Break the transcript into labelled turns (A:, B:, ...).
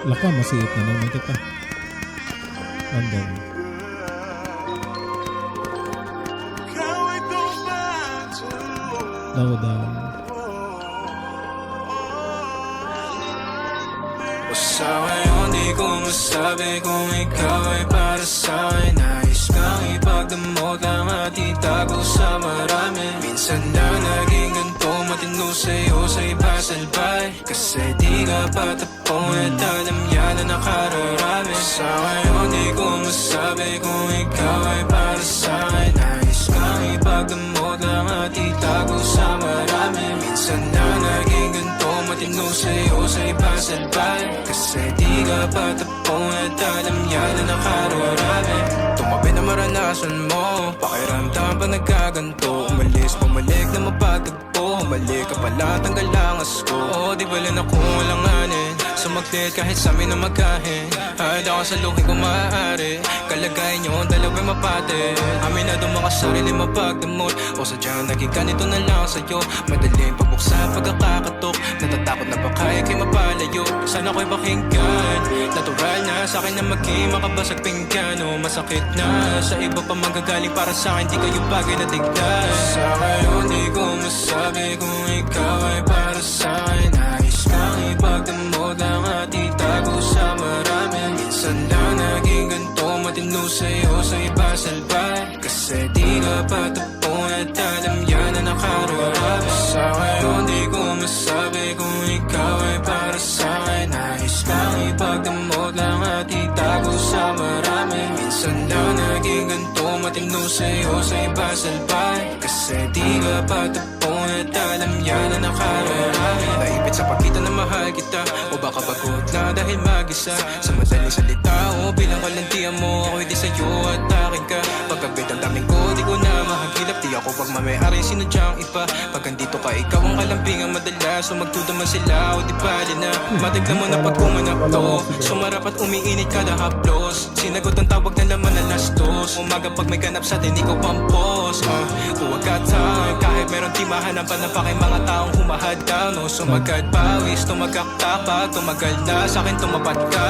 A: Laka, masiit na naman kita. Andam. Daw.
B: Sa ngayon di ko masabi kung ikaw ay para sa'kin. Nais kang ipagdamot lang at itago sa marami. Minsan na naging ganito, matino sa'yo sa iba salbay. Kasi di ka patapon at alam yan na nakararami. Sa ngayon di ko masabi kung ikaw ay para sa'kin. Nais kang ipagdamot lang at itago sa marami. Minsan na naging ganito, matino sa'yo sa iba salbay. Kasi di ka patapon at alam yan na nakararami. Tumabi na maranasan mo, pakiramdam pa nagkaganto. Umalis, pumalik na mapagtagpo. Umalik ka pala, tanggal ang asko. O di bala na kung walanganin, sumaglit kahit sa amin na magkahin. Handa ko sa luhin kung maaari, kalagayan nyo dalawa'y mapate. Amin na doon mga sarili mapagdamot, o sadyang naging ganito na lang sa'yo. Madaling pabuksan pagkakakatok, natatakot na baka ikay mapalayo. Sana ko'y pakinggan, natural na sa'kin na maging makabasag pinggan. O masakit na sa iba pa manggagaling, para sa'kin di kayo bagay na tignan. Sa ngayon di ko masabi kung ikaw ay para sa'kin. Nais kang ipagdamot lang at itago sa marami. Minsan lang naging ganito, matino sa'yo sa iba salbay. Kasi di ka patapon at alam yan na nakararami. Sa ngayon di ko masabi kung ikaw ay para sa'kin. Nais kang ipagdamot lang at itago sa marami. Minsan lang naging ganito, matino sa'yo sa iba salbay. Kasi di ka patapon at alam yan na nakararami. Naipit sa pagkita na mahal kita, o baka bagot na dahil mag-isa. Sa madaling salita o bilang kalantian mo, ako'y di sa'yo at akin ka. Pagkabit ang daming ko, di ko na mahagilap. Di ako pagmamayari, sinudyang iba. Pag andito ka, ikaw ang kalampingang madalas. So magtudaman sila o di bali na. Matignan mo na pag kumanap to, sumarap at umiinit kada haplos. Sinagot ang tawag na laman na lastos. Umaga pag may ganap sa atin, ikaw pampos. Huwag ka time, kahit meron di mahanapan na pa kay mga taong humahadang. No, sumagad pawis, tumagak tapag, tumagal na sa'kin tumapat ka.